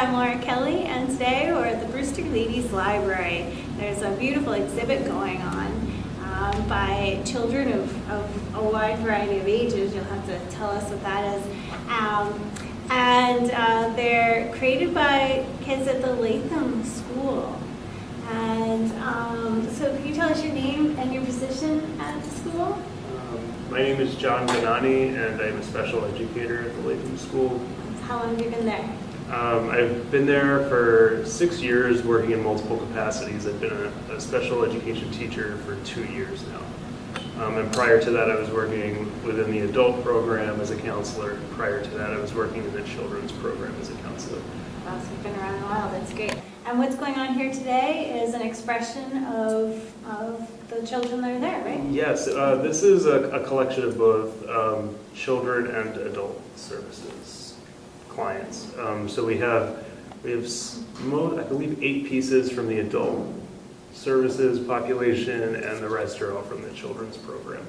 Kelley, and today we're at the Brewster Ladies Library. There's a beautiful exhibit going on by children of a wide variety of ages. You'll have to tell us what that is. They're created by kids at the Latham School. And so can you tell us your name and your position at the school? My name is John Benani, and I'm a special educator at the Latham School. How long have you been there? I've been there for 6 years, working in multiple capacities. I've been a special education teacher for 2 years now. And prior to that, I was working within the adult program as a counselor. Prior to that, I was working in the children's program as a counselor. Wow, so you've been around a while. That's great. And what's going on here today is an expression of the children that are there, right? Yes, this is a collection of both children and adult services clients. So we have I believe 8 pieces from the adult services population, and the rest are all from the children's program.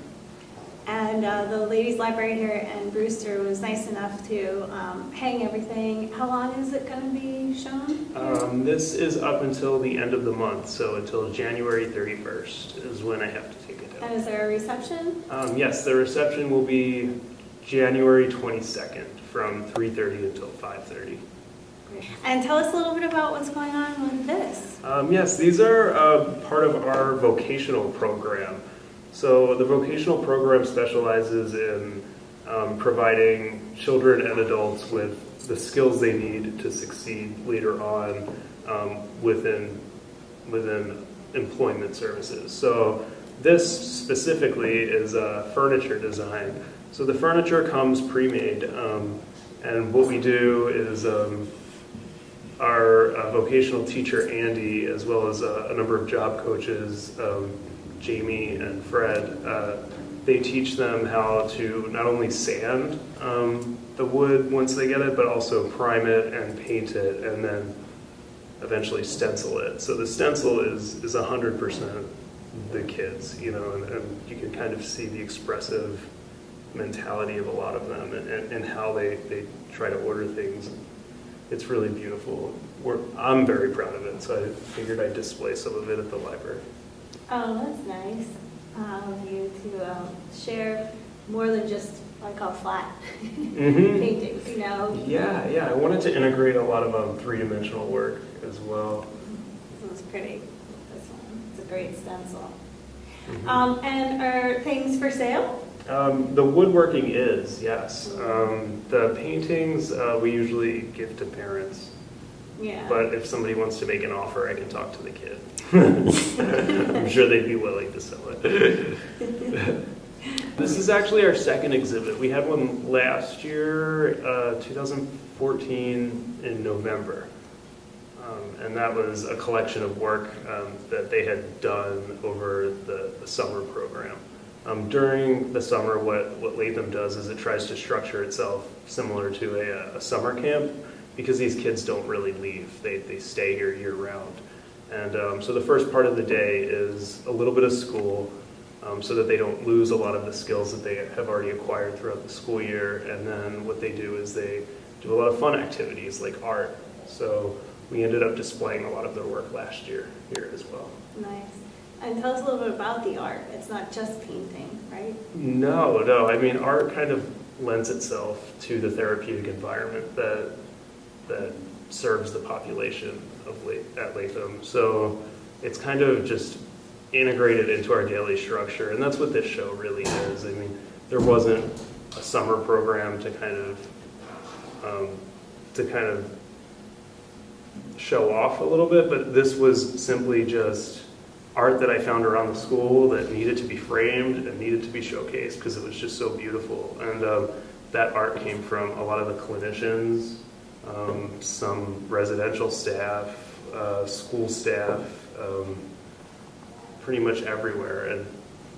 And the Ladies Library here in Brewster was nice enough to hang everything. How long is it going to be shown? This is up until the end of the month, so until January 31st is when I have to take it down. And is there a reception? Yes, the reception will be January 22nd from 3:30 until 5:30. And tell us a little bit about what's going on with this. Yes, these are part of our vocational program. So the vocational program specializes in providing children and adults with the skills they need to succeed later on within employment services. So this specifically is furniture design. So the furniture comes pre-made, and what we do is our vocational teacher, Andy, as well as a number of job coaches, Jamie and Fred, they teach them how to not only sand the wood once they get it, but also prime it and paint it, and then eventually stencil it. So the stencil is 100% the kids, and you can kind of see the expressive mentality of a lot of them and how they try to order things. It's really beautiful. I'm very proud of it, so I figured I'd display some of it at the library. Oh, that's nice of you to share more than just what I call flat paintings, Yeah, I wanted to integrate a lot of three-dimensional work as well. This one's pretty. This one, it's a great stencil. And are things for sale? The woodworking is, yes. The paintings we usually give to parents. Yeah. But if somebody wants to make an offer, I can talk to the kid. I'm sure they'd be willing to sell it. This is actually our second exhibit. We had one last year, 2014 in November. And that was a collection of work that they had done over the summer program. During the summer, what Latham does is it tries to structure itself similar to a summer camp, because these kids don't really leave. They stay here year-round. And so the first part of the day is a little bit of school, so that they don't lose a lot of the skills that they have already acquired throughout the school year. And then what they do is they do a lot of fun activities like art. So we ended up displaying a lot of their work last year here as well. Nice. And tell us a little bit about the art. It's not just painting, right? No. I mean, art kind of lends itself to the therapeutic environment that serves the population at Latham. So it's kind of just integrated into our daily structure, and that's what this show really is. I mean, there wasn't a summer program to kind of show off a little bit, but this was simply just art that I found around the school that needed to be framed and needed to be showcased because it was just so beautiful. And that art came from a lot of the clinicians, some residential staff, school staff, pretty much everywhere, and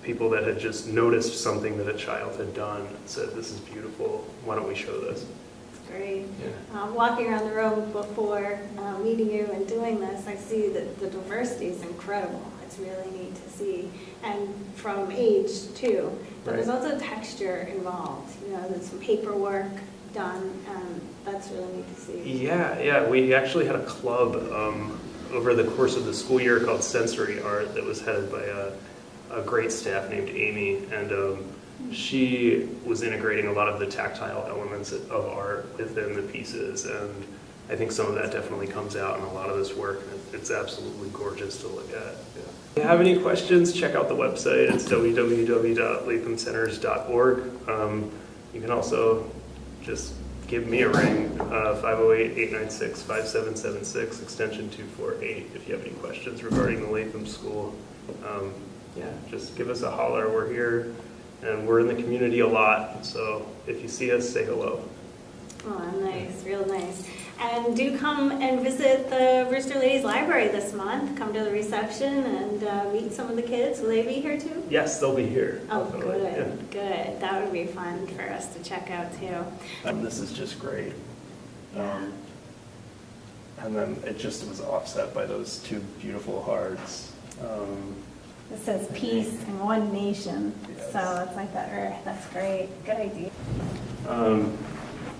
people that had just noticed something that a child had done and said, "This is beautiful, why don't we show this?" It's great. Yeah. Walking around the room before meeting you and doing this, I see that the diversity is incredible. It's really neat to see, and from age too. But Right. there's also texture involved. There's some paperwork, done, and that's really neat to see. Yeah, we actually had a club over the course of the school year called Sensory Art that was headed by a great staff named Amy, and she was integrating a lot of the tactile elements of art within the pieces, and I think some of that definitely comes out in a lot of this work. It's absolutely gorgeous to look at. Yeah. If you have any questions, check out the website. It's www.lathamcenters.org. You can also just give me a ring, 508-896-5776, extension 248, if you have any questions regarding the Latham School. Just give us a holler. We're here, and we're in the community a lot, so if you see us, say hello. Oh, nice, real nice. And do come and visit the Brewster Ladies Library this month. Come to the reception and meet some of the kids. Will they be here too? Yes, they'll be here. Oh, definitely. good, good. That would be fun for us to check out too. And this is just great. And then it just was offset by those two beautiful hearts. It says peace and one nation. Yes. So it's like that earth. That's great. Good idea.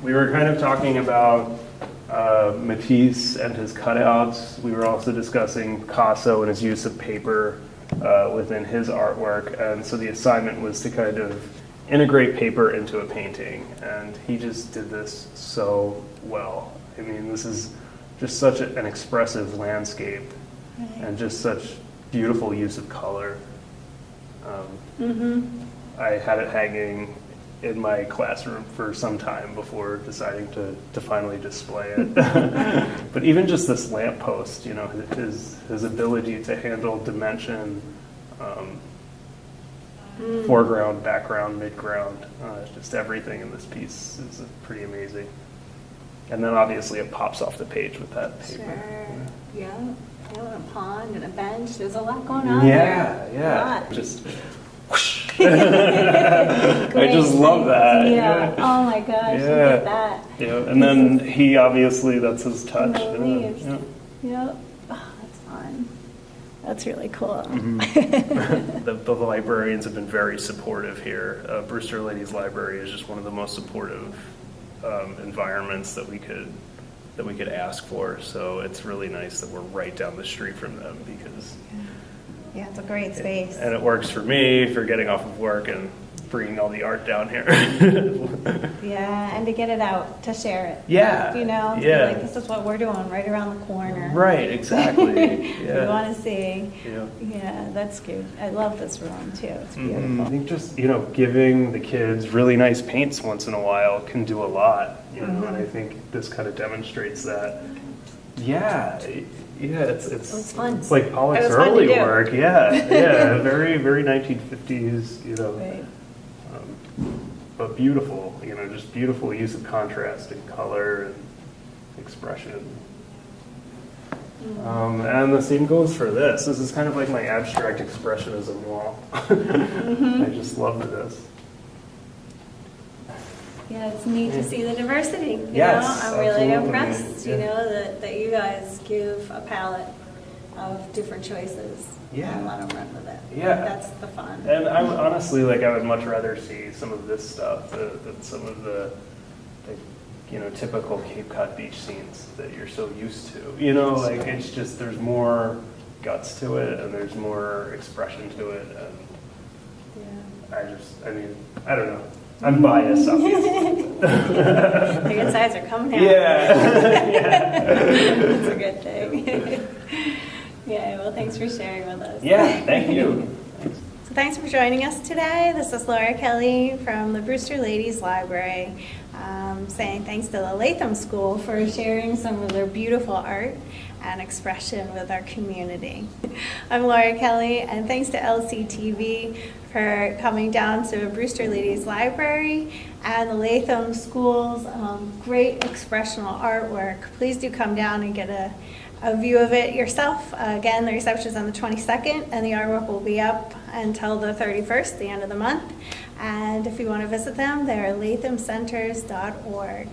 We were kind of talking about Matisse and his cutouts. We were also discussing Picasso and his use of paper within his artwork. And so the assignment was to kind of integrate paper into a painting. And he just did this so well. I mean, this is just such an expressive landscape, and just such beautiful use of color. I had it hanging in my classroom for some time before deciding to finally display it. But even just this lamppost, you know, his ability to handle dimension, foreground, background, midground, just everything in this piece is pretty amazing. And then obviously it pops off the page with that paper. Sure. Yeah. And a pond and a bench. There's a lot going on there. Yeah. Just whoosh. I just love that. Yeah. Oh my gosh. Look at that. Yeah. And then he obviously, that's his touch. The leaves. Yeah. Oh, that's fun. That's really cool. The librarians have been very supportive here. Brewster Ladies Library is just one of the most supportive environments that we could ask for. So it's really nice that we're right down the street from them, because yeah, it's a great space. and it works for me for getting off of work and bringing all the art down here. Yeah, and to get it out, to share it. Yeah. You know, Yeah. like this is what we're doing right around the corner. Right, exactly. You Yeah. want to see. Yeah. Yeah, that's good. I love this room too. It's beautiful. I think just, giving the kids really nice paints once in a while can do a lot, and I think this kind of demonstrates that. Yeah, it's fun. It's like Pollock's It was fun to early do. work. Yeah, very, very 1950s, Right. but beautiful, just beautiful use of contrast and color and expression. And the same goes for this. This is kind of like my abstract expressionism wall. I just love this. Yeah, it's neat to see the diversity. Yes, I'm really absolutely. impressed, Yeah. that you guys give a palette of different choices. Yeah. And let them run with it. Yeah. That's the fun. And I would honestly, I would much rather see some of this stuff than some of the typical Cape Cod beach scenes that you're so used to. It's just, there's more guts to it, and there's more expression to it, and Yeah. I don't know. I'm biased, obviously. The good sides are coming out. Yeah. That's a good thing. Yeah, well, thanks for sharing with us. Yeah, thank you. So thanks for joining us today. This is Laura Kelley from the Brewster Ladies Library, saying thanks to the Latham School for sharing some of their beautiful art and expression with our community. I'm Laura Kelley, and thanks to LCTV for coming down to Brewster Ladies Library and the Latham School's great expressional artwork. Please do come down and get a view of it yourself. Again, the reception is on the 22nd, and the artwork will be up until the 31st, the end of the month. And if you want to visit them, they're lathamcenters.org.